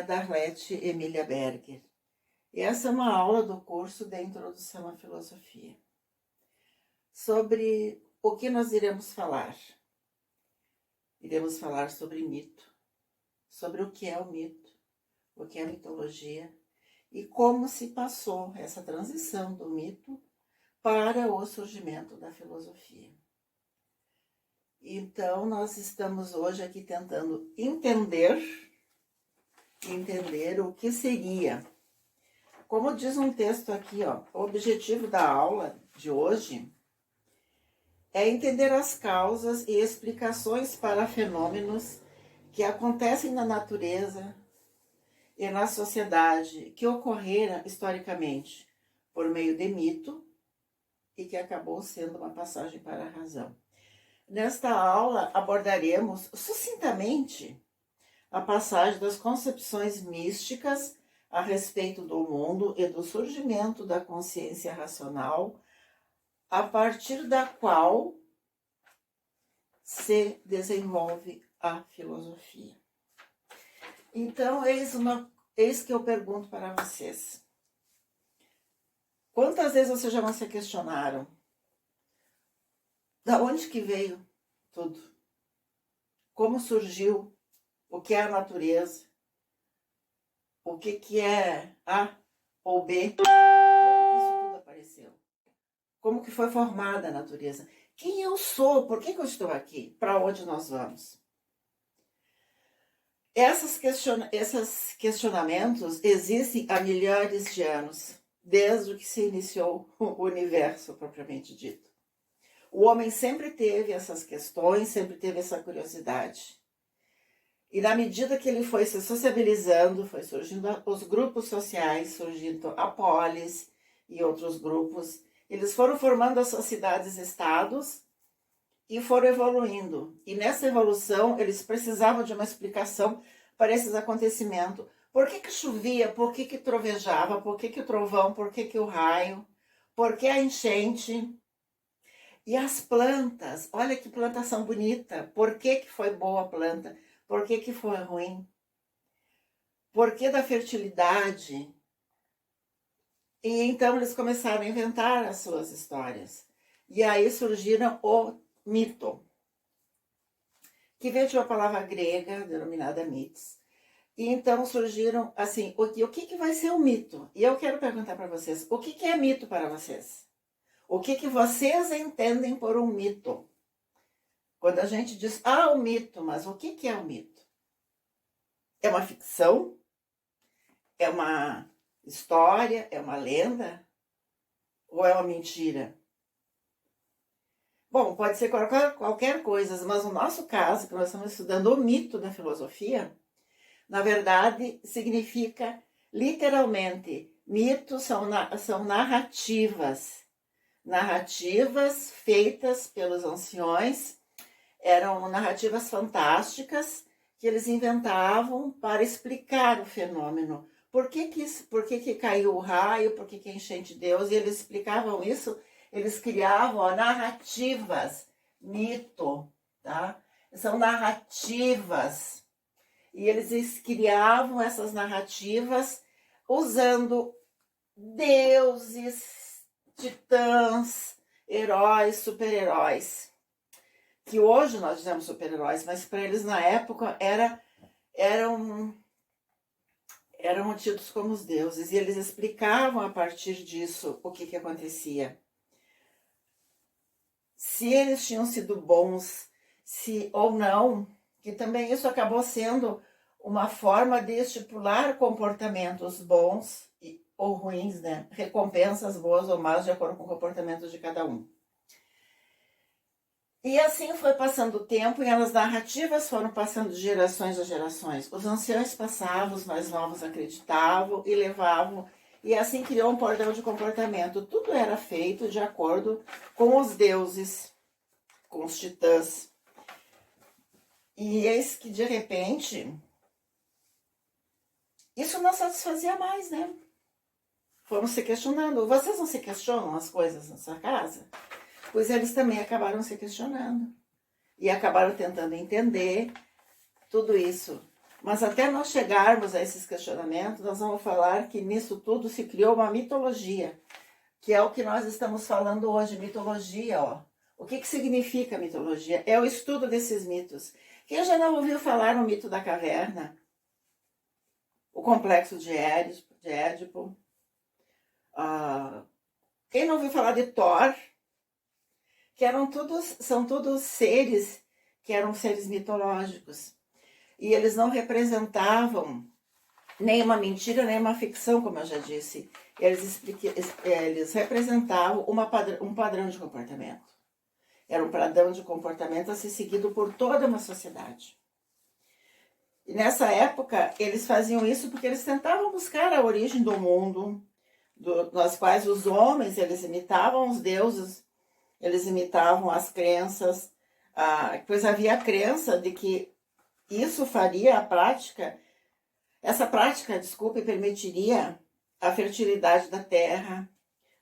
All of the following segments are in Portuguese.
da Arlete Emília Berger. E essa é uma aula do curso de Introdução à Filosofia. Sobre o que nós iremos falar? Iremos falar sobre mito, sobre o que é o mito, o que é a mitologia e como se passou essa transição do mito para o surgimento da filosofia. Então, nós estamos hoje aqui tentando entender o que seria. Como diz um texto aqui, ó, o objetivo da aula de hoje é entender as causas e explicações para fenômenos que acontecem na natureza e na sociedade, que ocorreram historicamente por meio de mito e que acabou sendo uma passagem para a razão. Nesta aula abordaremos sucintamente a passagem das concepções místicas a respeito do mundo e do surgimento da consciência racional, a partir da qual se desenvolve a filosofia. Então, eis que eu pergunto para vocês. Quantas vezes vocês já não se questionaram? Da onde que veio tudo? Como surgiu? O que é a natureza? O que é A ou B? Como que isso tudo apareceu? Como que foi formada a natureza? Quem eu sou? Por que eu estou aqui? Para onde nós vamos? Esses questionamentos existem há milhares de anos, desde que se iniciou o universo propriamente dito. O homem sempre teve essas questões, sempre teve essa curiosidade. E na medida que ele foi se sociabilizando, foi surgindo os grupos sociais, surgindo a polis e outros grupos, eles foram formando as suas cidades-estados e foram evoluindo. E nessa evolução, eles precisavam de uma explicação para esses acontecimentos. Por que chovia? Por que trovejava? Por que o trovão? Por que o raio? Por que a enchente? E as plantas? Olha que plantação bonita. Por que foi boa a planta? Por que foi ruim? Por que da fertilidade? E então eles começaram a inventar as suas histórias. E aí surgiram o mito, que veio de uma palavra grega denominada mitos. E então surgiram assim, o que vai ser o mito? E eu quero perguntar para vocês, o que é mito para vocês? O que vocês entendem por um mito? Quando a gente diz, o mito, mas o que é o mito? É uma ficção? É uma história? É uma lenda? Ou é uma mentira? Bom, pode ser qualquer coisa, mas no nosso caso, que nós estamos estudando o mito da filosofia, na verdade, significa literalmente, mitos são narrativas. Narrativas feitas pelos anciões, eram narrativas fantásticas que eles inventavam para explicar o fenômeno. Por que caiu o raio? Por que a enchente Deus? E eles explicavam isso, eles criavam narrativas, mito, tá? São narrativas. E eles criavam essas narrativas usando deuses, titãs, heróis, super-heróis. Que hoje nós dizemos super-heróis, mas para eles na época eram tidos como os deuses. E eles explicavam a partir disso o que acontecia. Se eles tinham sido bons, se ou não, que também isso acabou sendo uma forma de estipular comportamentos bons ou ruins, né? Recompensas boas ou más de acordo com o comportamento de cada um. E assim foi passando o tempo e as narrativas foram passando de gerações a gerações. Os anciãos passavam, os mais novos acreditavam e levavam, e assim criou um padrão de comportamento. Tudo era feito de acordo com os deuses, com os titãs. E eis que de repente, isso não satisfazia mais, né? Fomos se questionando. Vocês não se questionam as coisas na sua casa? Pois eles também acabaram se questionando. E acabaram tentando entender tudo isso. Mas até nós chegarmos a esses questionamentos, nós vamos falar que nisso tudo se criou uma mitologia, que é o que nós estamos falando hoje, mitologia, ó. O que significa mitologia? É o estudo desses mitos. Quem já não ouviu falar no mito da caverna? O complexo de Édipo? Quem não ouviu falar de Thor? Que são todos seres que eram seres mitológicos. E eles não representavam nem uma mentira, nem uma ficção, como eu já disse. Eles representavam um padrão de comportamento. Era um padrão de comportamento a ser seguido por toda uma sociedade. E nessa época, eles faziam isso porque eles tentavam buscar a origem do mundo, nas quais os homens, eles imitavam os deuses, eles imitavam as crenças, pois havia a crença de que isso faria essa prática, permitiria a fertilidade da terra,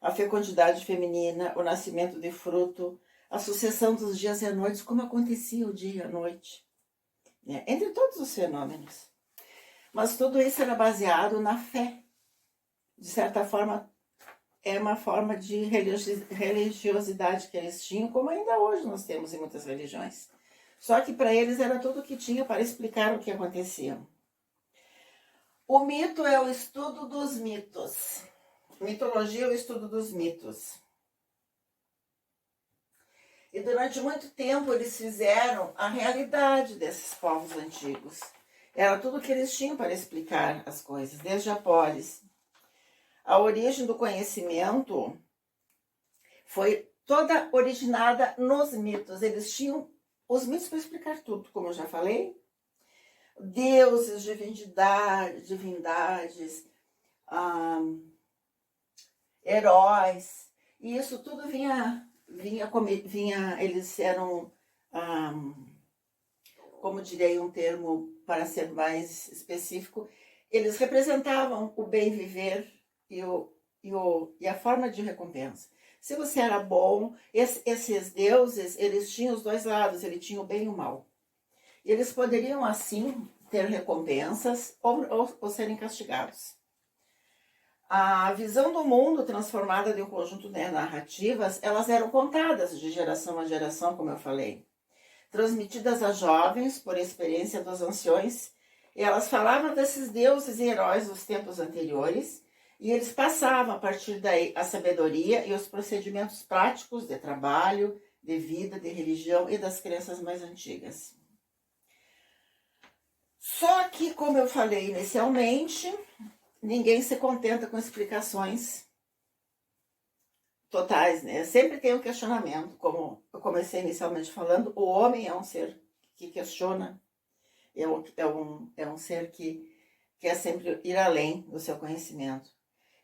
a fecundidade feminina, o nascimento de fruto, a sucessão dos dias e as noites, como acontecia o dia e a noite, né? Entre todos os fenômenos. Mas tudo isso era baseado na fé. De certa forma, é uma forma de religiosidade que eles tinham, como ainda hoje nós temos em muitas religiões. Só que para eles era tudo o que tinha para explicar o que acontecia. O mito é o estudo dos mitos. Mitologia é o estudo dos mitos. E durante muito tempo eles fizeram a realidade desses povos antigos. Era tudo o que eles tinham para explicar as coisas, desde a polis. A origem do conhecimento foi toda originada nos mitos. Eles tinham os mitos para explicar tudo, como eu já falei. Deuses, divindades, heróis. E isso tudo vinha eles eram, como direi um termo para ser mais específico, eles representavam o bem viver e a forma de recompensa. Se você era bom, esses deuses, eles tinham os dois lados, ele tinha o bem e o mal. Eles poderiam, assim, ter recompensas ou serem castigados. A visão do mundo transformada de um conjunto de narrativas, elas eram contadas de geração a geração, como eu falei, transmitidas a jovens por experiência dos anciões, e elas falavam desses deuses e heróis dos tempos anteriores, e eles passavam a partir daí a sabedoria e os procedimentos práticos de trabalho, de vida, de religião e das crenças mais antigas. Só que, como eu falei inicialmente, ninguém se contenta com explicações totais, né? Sempre tem um questionamento, como eu comecei inicialmente falando, o homem é um ser que questiona, é um ser que quer sempre ir além do seu conhecimento.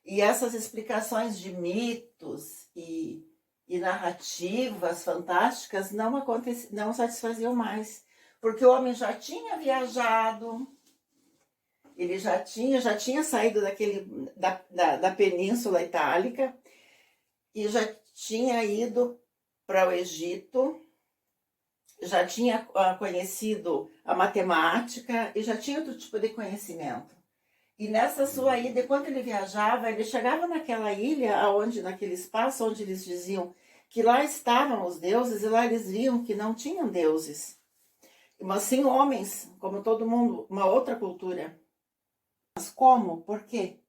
E essas explicações de mitos e narrativas fantásticas não satisfaziam mais, porque o homem já tinha viajado, ele já tinha saído da Península Itálica e já tinha ido para o Egito, já tinha conhecido a matemática e já tinha outro tipo de conhecimento. E nessa sua ida, enquanto ele viajava, ele chegava naquela ilha, naquele espaço onde eles diziam que lá estavam os deuses, e lá eles viam que não tinham deuses, mas sim homens, como todo mundo, uma outra cultura. Mas como? Por quê?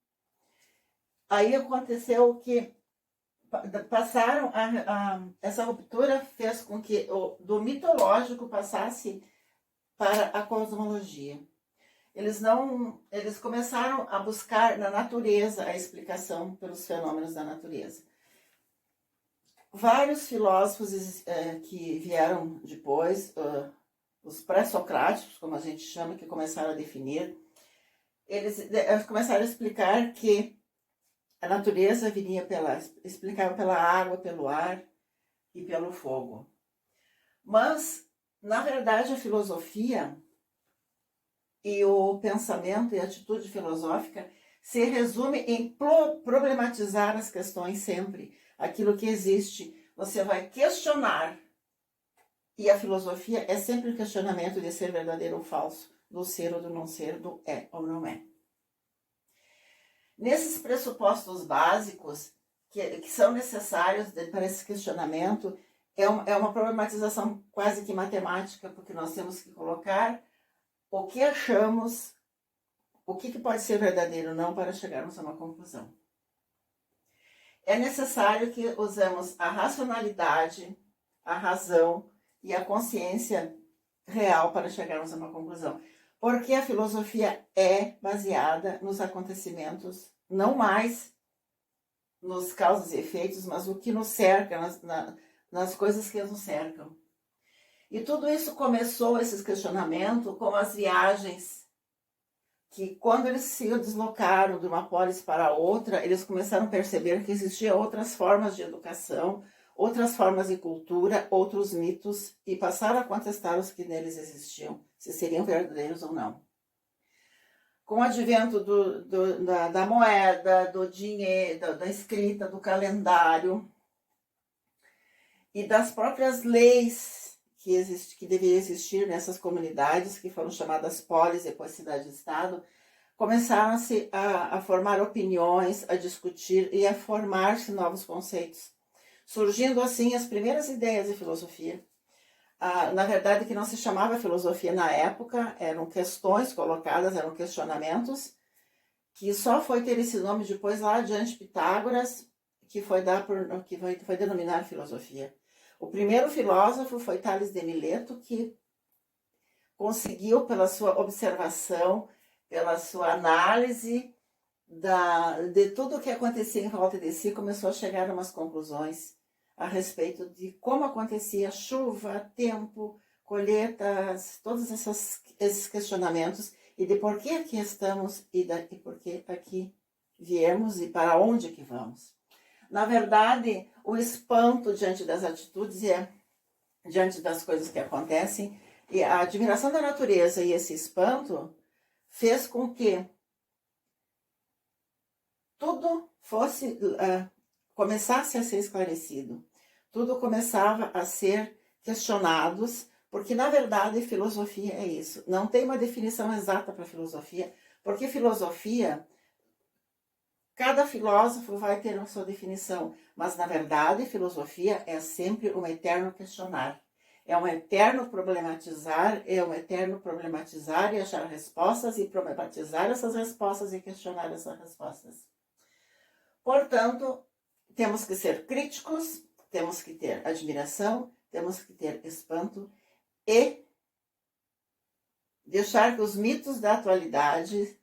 Aí aconteceu que passaram essa ruptura fez com que do mitológico passasse para a cosmologia. Eles começaram a buscar na natureza a explicação pelos fenômenos da natureza. Vários filósofos que vieram depois, os pré-socráticos, como a gente chama, que começaram a definir, eles começaram a explicar que a natureza explicava pela água, pelo ar e pelo fogo. Mas, na verdade, a filosofia e o pensamento e a atitude filosófica se resume em problematizar as questões sempre. Aquilo que existe, você vai questionar. E a filosofia é sempre um questionamento de ser verdadeiro ou falso. do ser ou do não ser, do é ou não é. Nesses pressupostos básicos que são necessários para esse questionamento, é uma problematização quase que matemática, porque nós temos que colocar o que achamos, o que pode ser verdadeiro ou não, para chegarmos a uma conclusão. É necessário que usemos a racionalidade, a razão e a consciência real para chegarmos a uma conclusão. Porque a filosofia é baseada nos acontecimentos, não mais nos causas e efeitos, mas o que nos cerca, nas coisas que nos cercam. E tudo isso começou, esse questionamento, com as viagens, que quando eles se deslocaram de uma polis para outra, eles começaram a perceber que existiam outras formas de educação, outras formas de cultura, outros mitos, e passaram a contestar os que neles existiam, se seriam verdadeiros ou não. Com o advento da moeda, do dinheiro, da escrita, do calendário e das próprias leis que deveriam existir nessas comunidades, que foram chamadas polis, depois cidade-estado, começaram-se a formar opiniões, a discutir e a formar-se novos conceitos, surgindo assim as primeiras ideias de filosofia. Na verdade, que não se chamava filosofia na época, eram questões colocadas, eram questionamentos, que só foi ter esse nome depois lá adiante, Pitágoras, que foi denominar filosofia. O primeiro filósofo foi Tales de Mileto, que conseguiu, pela sua observação, pela sua análise de tudo o que acontecia em volta de si, começou a chegar a umas conclusões a respeito de como acontecia chuva, tempo, colheitas, todos esses questionamentos, e de por que aqui estamos e por que aqui viemos e para onde que vamos. Na verdade, o espanto diante das atitudes diante das coisas que acontecem, e a admiração da natureza e esse espanto fez com que tudo começasse a ser esclarecido. Tudo começava a ser questionados, porque na verdade filosofia é isso. Não tem uma definição exata para filosofia, porque filosofia, cada filósofo vai ter a sua definição, mas na verdade filosofia é sempre um eterno questionar. É um eterno problematizar, e achar respostas e problematizar essas respostas e questionar essas respostas. Portanto, temos que ser críticos, temos que ter admiração, temos que ter espanto e deixar que os mitos da atualidade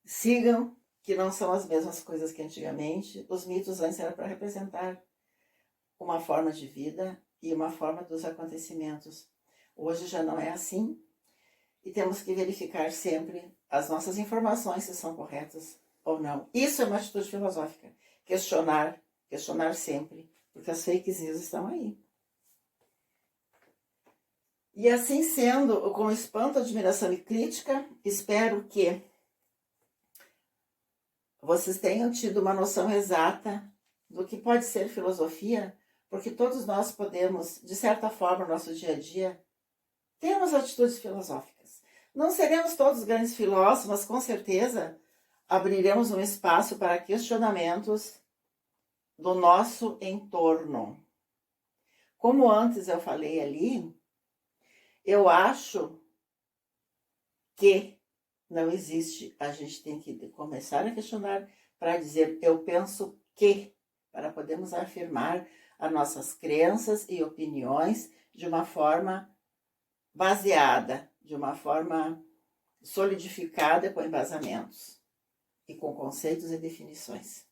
sigam, que não são as mesmas coisas que antigamente. Os mitos antes eram para representar uma forma de vida e uma forma dos acontecimentos. Hoje já não é assim e temos que verificar sempre as nossas informações se são corretas ou não. Isso é uma atitude filosófica. Questionar sempre, porque as fake news estão aí. E assim sendo, com espanto, admiração e crítica, espero que vocês tenham tido uma noção exata do que pode ser filosofia, porque todos nós podemos, de certa forma, no nosso dia a dia, termos atitudes filosóficas. Não seremos todos grandes filósofos, mas com certeza abriremos um espaço para questionamentos do nosso entorno. Como antes eu falei ali, eu acho que não existe, a gente tem que começar a questionar para dizer eu penso que, para podermos afirmar as nossas crenças e opiniões de uma forma baseada, de uma forma solidificada com embasamentos e com conceitos e definições.